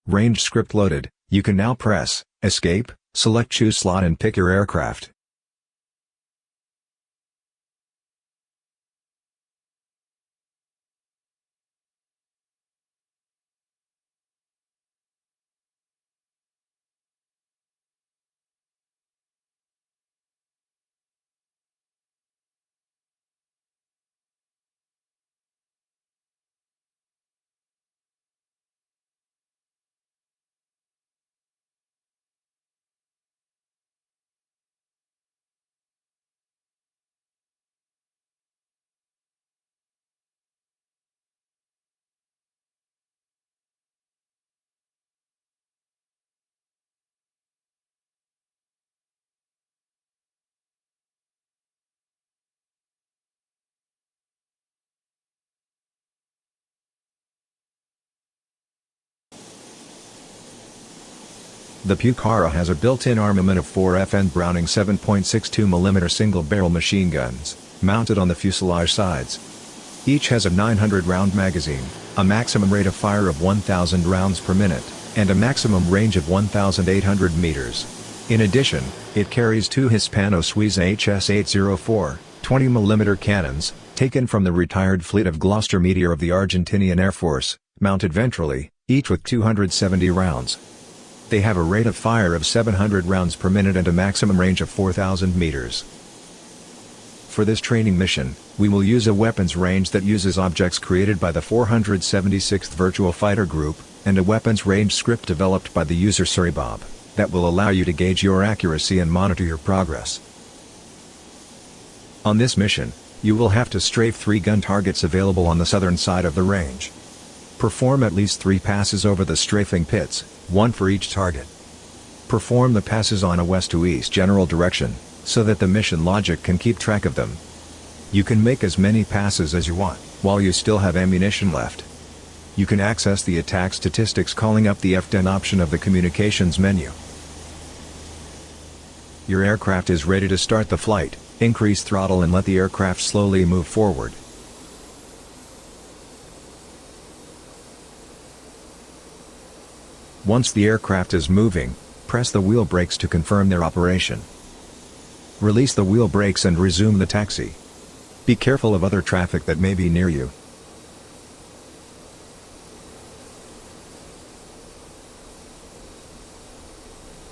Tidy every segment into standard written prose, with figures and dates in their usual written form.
Range script loaded, you can now press Escape, select Choose Slot and pick your aircraft. The Pucara has a built-in armament of 4 FN Browning 7.62mm single-barrel machine guns, mounted on the fuselage sides. Each has a 900-round magazine, a maximum rate of fire of 1,000 rounds per minute, and a maximum range of 1,800 meters. In addition, it carries 2 Hispano-Suiza HS-804, 20mm cannons, taken from the retired fleet of Gloucester Meteor of the Argentinian Air Force, mounted ventrally, each with 270 rounds. They have a rate of fire of 700 rounds per minute and a maximum range of 4,000 meters. For this training mission, we will use a weapons range that uses objects created by the 476th Virtual Fighter Group, and a weapons range script developed by the user Suribob, that will allow you to gauge your accuracy and monitor your progress. On this mission, you will have to strafe 3 gun targets available on the southern side of the range. Perform at least 3 passes over the strafing pits, 1 for each target. Perform the passes on a west to east general direction, so that the mission logic can keep track of them. You can make as many passes as you want, while you still have ammunition left. You can access the attack statistics calling up the F10 option of the communications menu. Your aircraft is ready to start the flight. Increase throttle and let the aircraft slowly move forward. Once the aircraft is moving, press the wheel brakes to confirm their operation. Release the wheel brakes and resume the taxi. Be careful of other traffic that may be near you.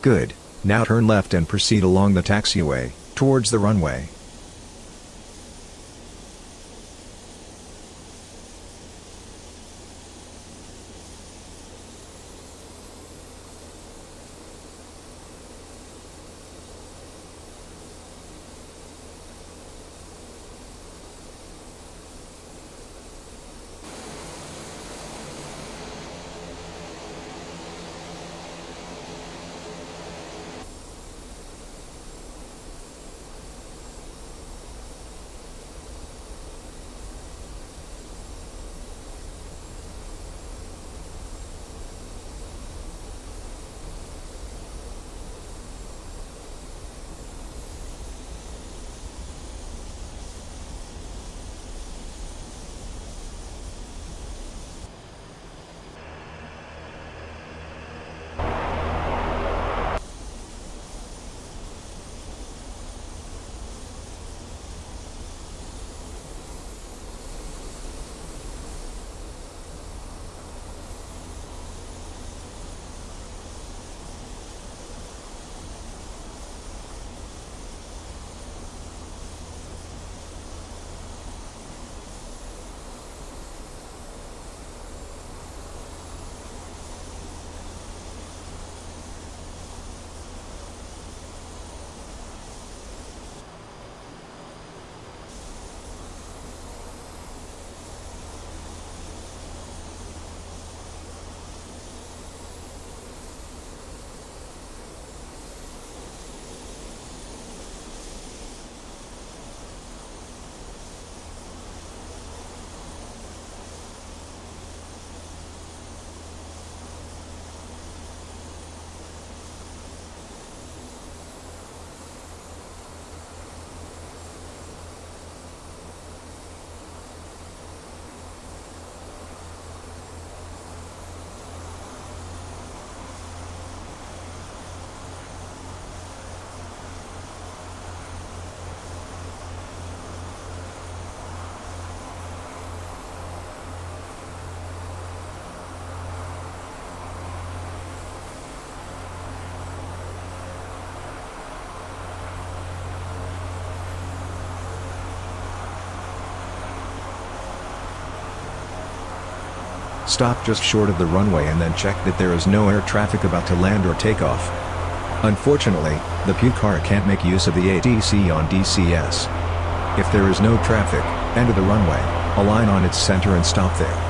Good, now turn left and proceed along the taxiway, towards the runway. Stop just short of the runway and then check that there is no air traffic about to land or take off. Unfortunately, the Pucara can't make use of the ATC on DCS. If there is no traffic, enter the runway, align on its center and stop there.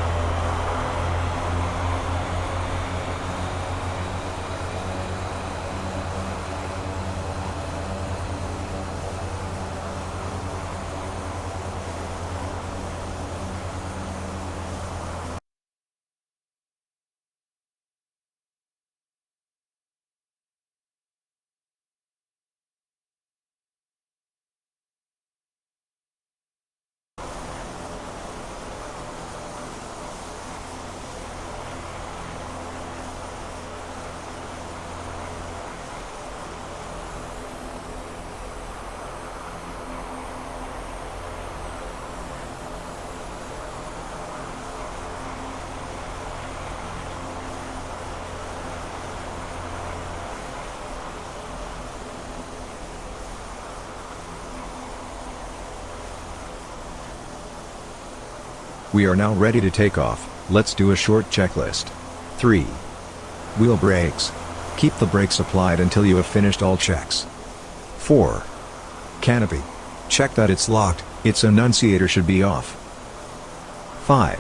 We are now ready to take off. Let's do a short checklist. 3. Wheel brakes. Keep the brakes applied until you have finished all checks. 4. Canopy. Check that it's locked, its annunciator should be off. 5.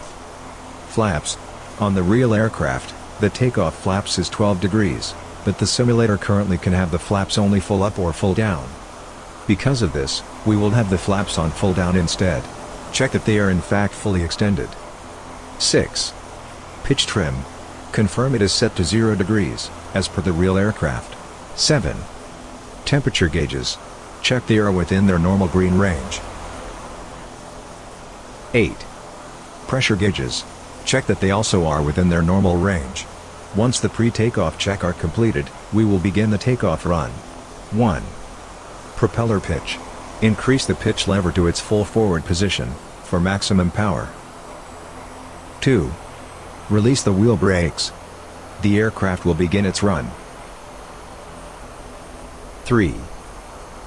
Flaps. On the real aircraft, the takeoff flaps is 12 degrees, but the simulator currently can have the flaps only full up or full down. Because of this, we will have the flaps on full down instead. Check that they are in fact fully extended. 6. Pitch trim. Confirm it is set to 0 degrees, as per the real aircraft. 7. Temperature gauges. Check they are within their normal green range. 8. Pressure gauges. Check that they also are within their normal range. Once the pre-takeoff check are completed, we will begin the takeoff run. 1. Propeller pitch. Increase the pitch lever to its full forward position, for maximum power. 2. Release the wheel brakes. The aircraft will begin its run. 3.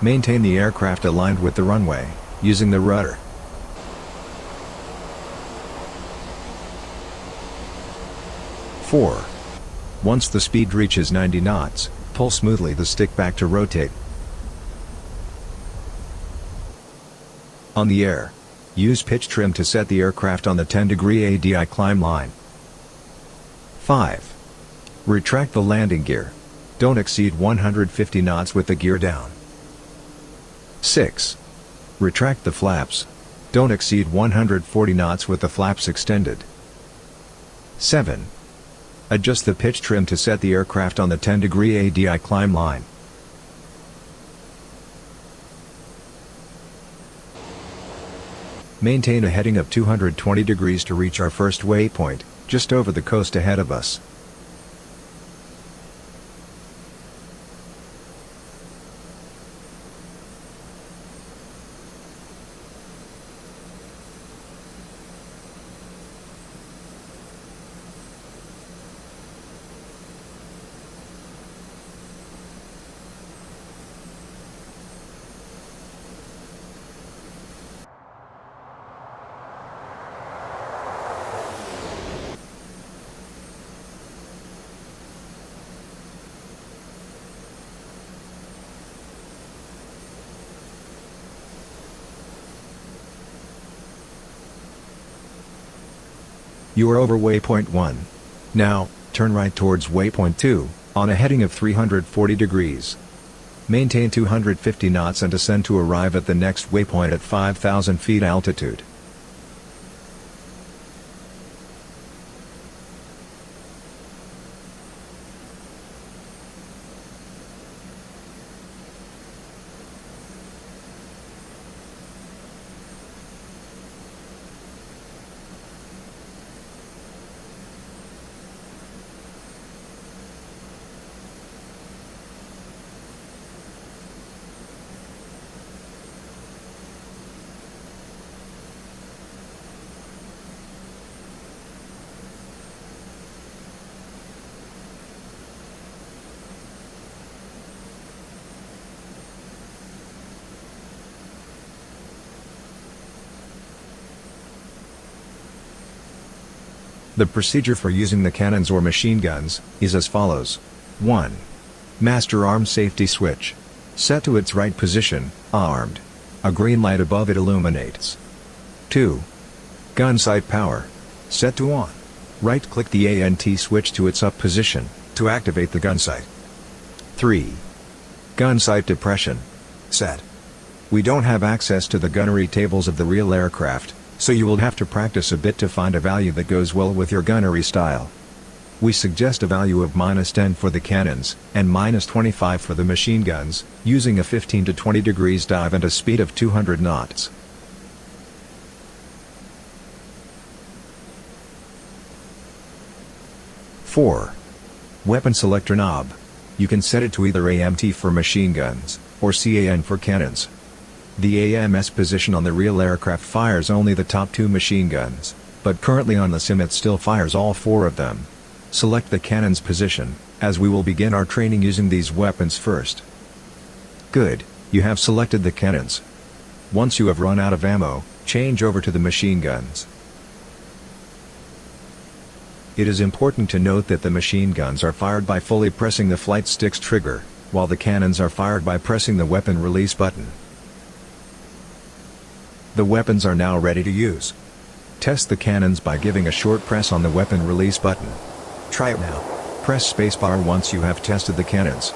Maintain the aircraft aligned with the runway, using the rudder. 4. Once the speed reaches 90 knots, pull smoothly the stick back to rotate. On the air, use pitch trim to set the aircraft on the 10-degree ADI climb line. 5. Retract the landing gear. Don't exceed 150 knots with the gear down. 6. Retract the flaps. Don't exceed 140 knots with the flaps extended. 7. Adjust the pitch trim to set the aircraft on the 10-degree ADI climb line. Maintain a heading of 220 degrees to reach our first waypoint, just over the coast ahead of us. You are over waypoint 1. Now, turn right towards waypoint 2, on a heading of 340 degrees. Maintain 250 knots and descend to arrive at the next waypoint at 5,000 feet altitude. The procedure for using the cannons or machine guns is as follows. 1. Master arm safety switch. Set to its right position, armed. A green light above it illuminates. 2. Gun sight power. Set to on. Right-click the ANT switch to its up position, to activate the gun sight. 3. Gun sight depression. Set. We don't have access to the gunnery tables of the real aircraft, so you will have to practice a bit to find a value that goes well with your gunnery style. We suggest a value of -10 for the cannons, and -25 for the machine guns, using a 15 to 20 degrees dive and a speed of 200 knots. (4) Weapon selector knob. You can set it to either AMT for machine guns, or CAN for cannons. The AMS position on the real aircraft fires only the top 2 machine guns, but currently on the sim it still fires all 4 of them. Select the cannon's position, as we will begin our training using these weapons first. Good, you have selected the cannons. Once you have run out of ammo, change over to the machine guns. It is important to note that the machine guns are fired by fully pressing the flight stick's trigger, while the cannons are fired by pressing the weapon release button. The weapons are now ready to use. Test the cannons by giving a short press on the weapon release button. Try it now. Press spacebar once you have tested the cannons.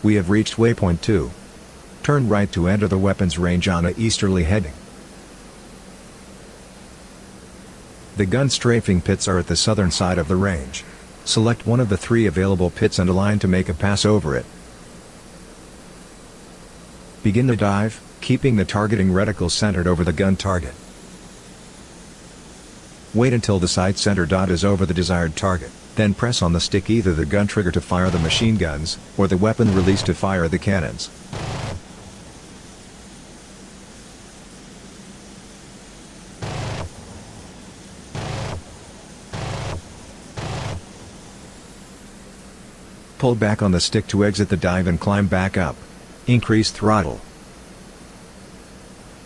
We have reached waypoint 2. Turn right to enter the weapons range on a easterly heading. The gun strafing pits are at the southern side of the range. Select one of the 3 available pits and align to make a pass over it. Begin the dive, keeping the targeting reticle centered over the gun target. Wait until the sight center dot is over the desired target, then press on the stick either the gun trigger to fire the machine guns, or the weapon release to fire the cannons. Pull back on the stick to exit the dive and climb back up. Increase throttle.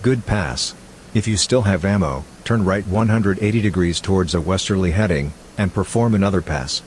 Good pass. If you still have ammo, turn right 180 degrees towards a westerly heading, and perform another pass.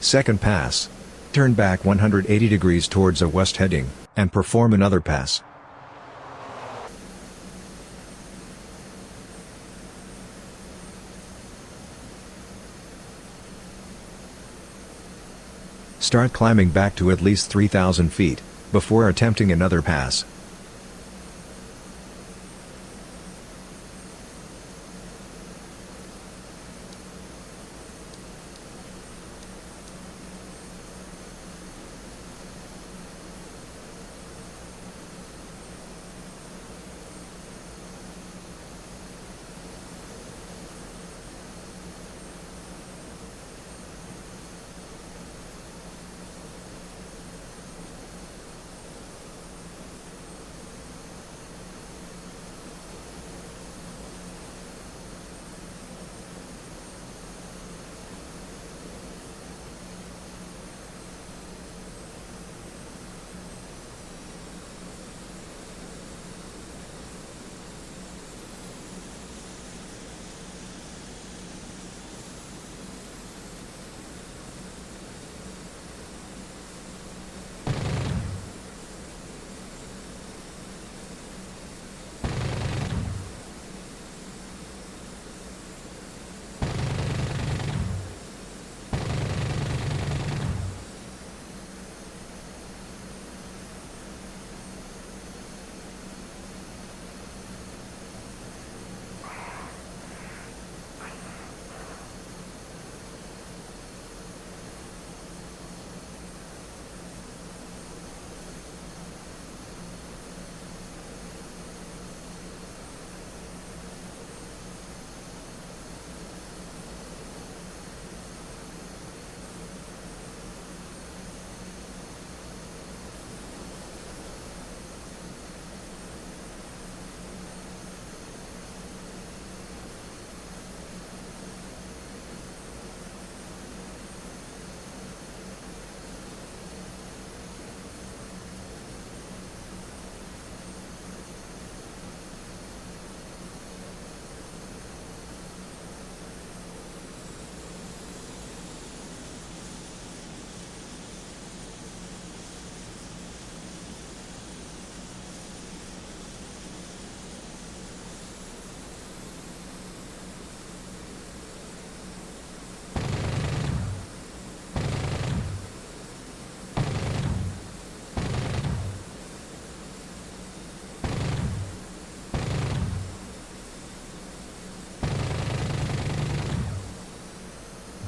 Second pass. Turn back 180 degrees towards a west heading, and perform another pass. Start climbing back to at least 3,000 feet, before attempting another pass.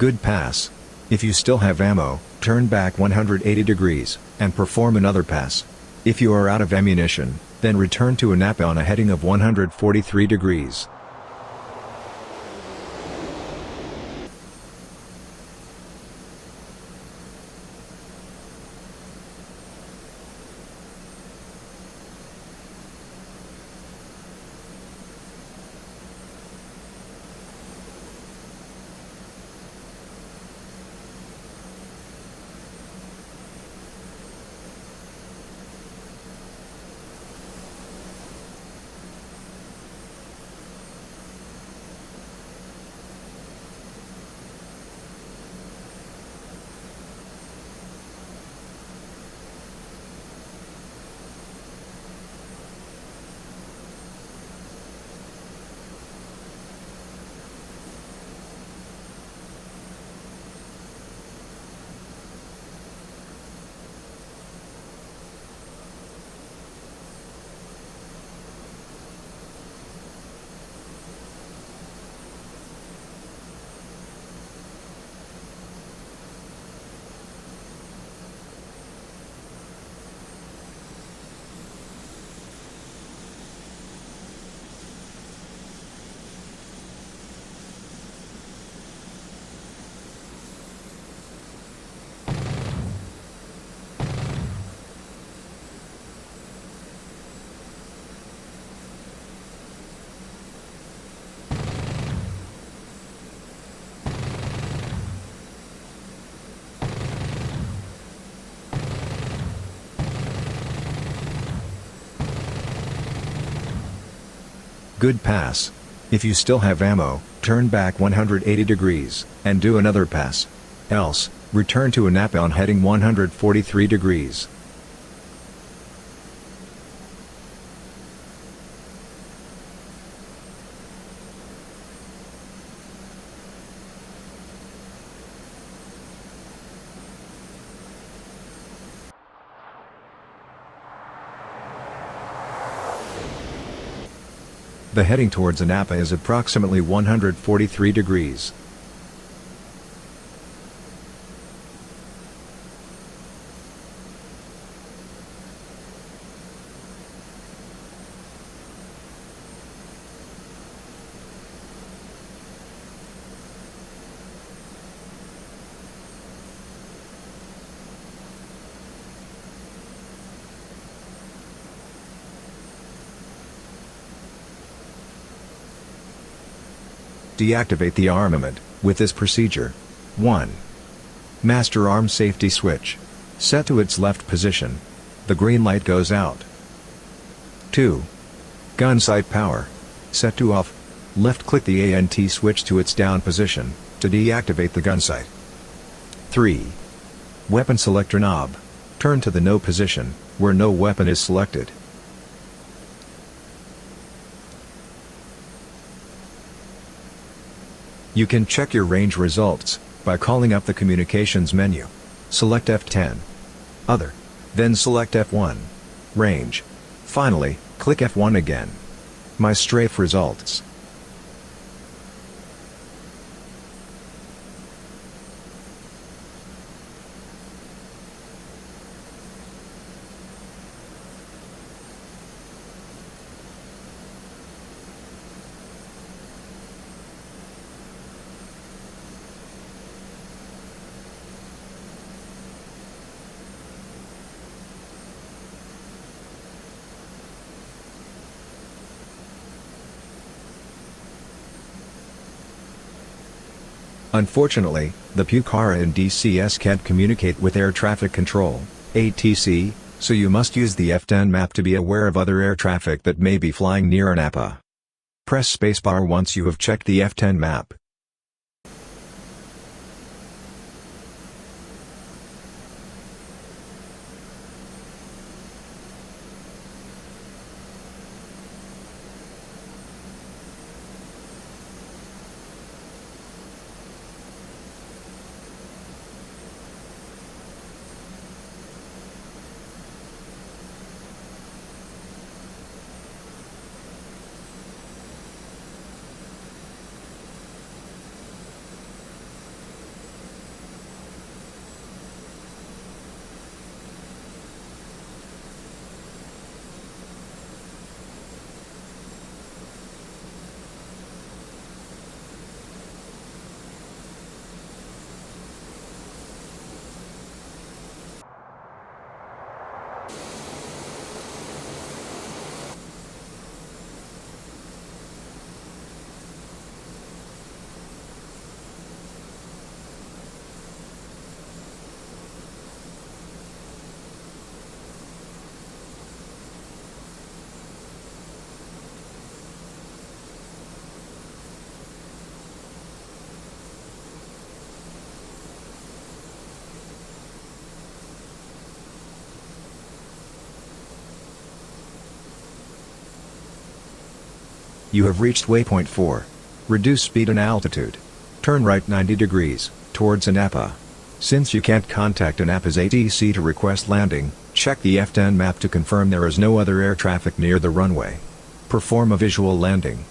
Good pass. If you still have ammo, turn back 180 degrees, and perform another pass. If you are out of ammunition, then return to a napa on a heading of 143 degrees. Good pass. If you still have ammo, turn back 180 degrees, and do another pass. Else, Return to Napa on heading 143 degrees. The heading towards Napa is approximately 143 degrees. Deactivate the armament with this procedure. 1. Master arm safety switch. Set to its left position. The green light goes out. 2. Gun sight power. Set to off. Left-click the ANT switch to its down position to deactivate the gun sight. 3. Weapon selector knob. Turn to the no position, where no weapon is selected. You can check your range results by calling up the communications menu. Select F10. Other. Then select F1. Range. Finally, click F1 again. My strafe results. Unfortunately, the Pucara and DCS can't communicate with air traffic control, ATC, so you must use the F10 map to be aware of other air traffic that may be flying near Napa. Press spacebar once you have checked the F10 map. You have reached waypoint 4. Reduce speed and altitude. Turn right 90 degrees, towards Napa. Since you can't contact Napa's ATC to request landing, check the F10 map to confirm there is no other air traffic near the runway. Perform a visual landing.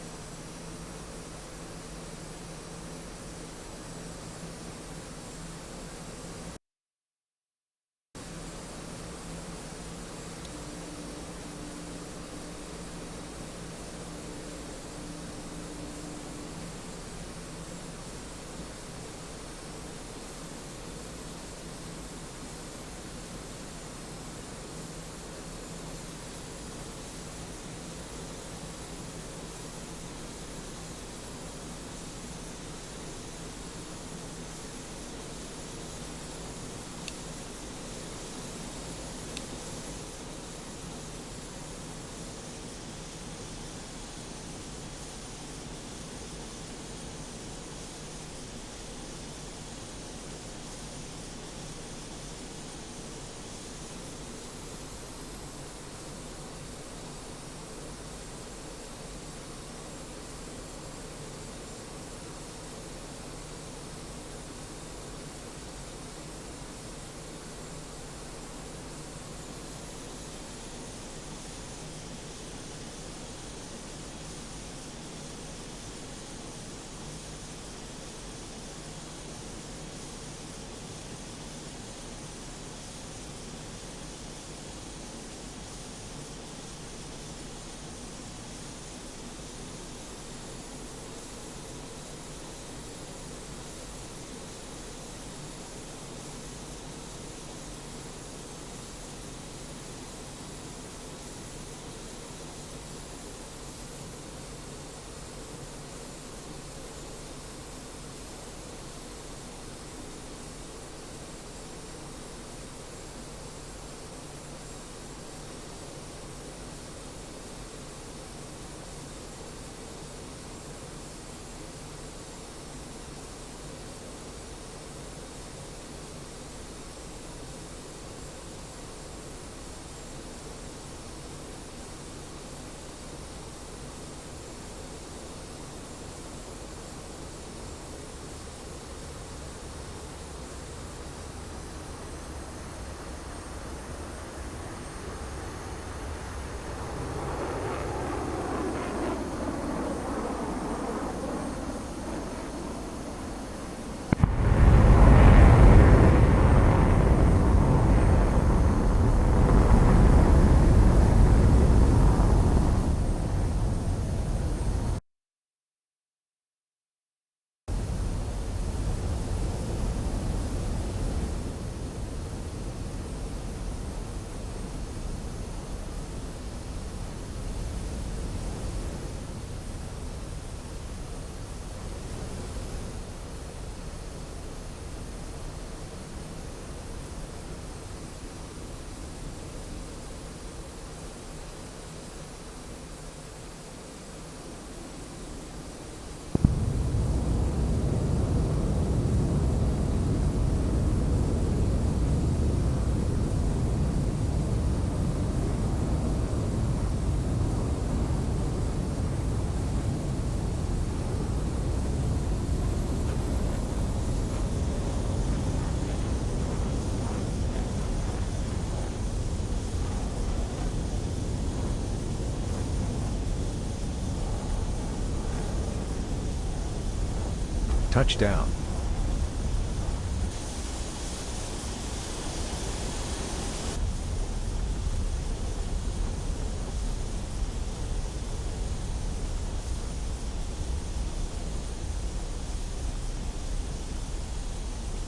Touchdown.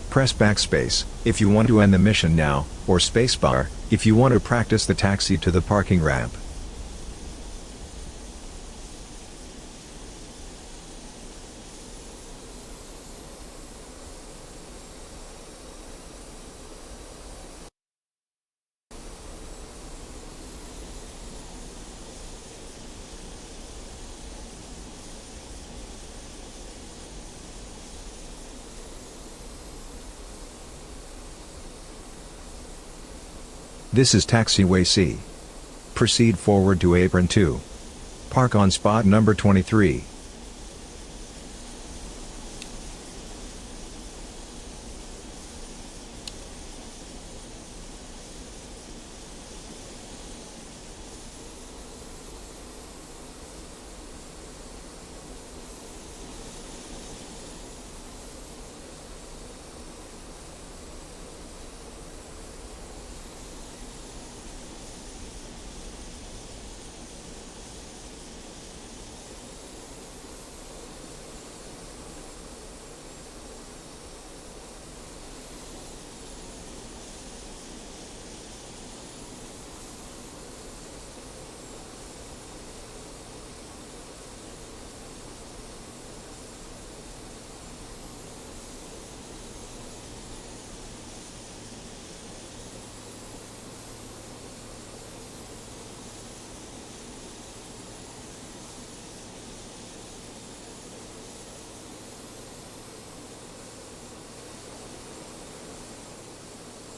Press backspace if you want to end the mission now, or spacebar if you want to practice the taxi to the parking ramp. This is taxiway C. Proceed forward to apron 2. Park on spot number 23.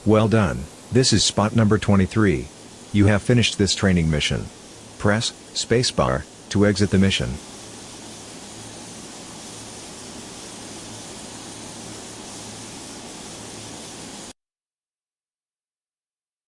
Well done, this is spot number 23. You have finished this training mission. Press spacebar to exit the mission.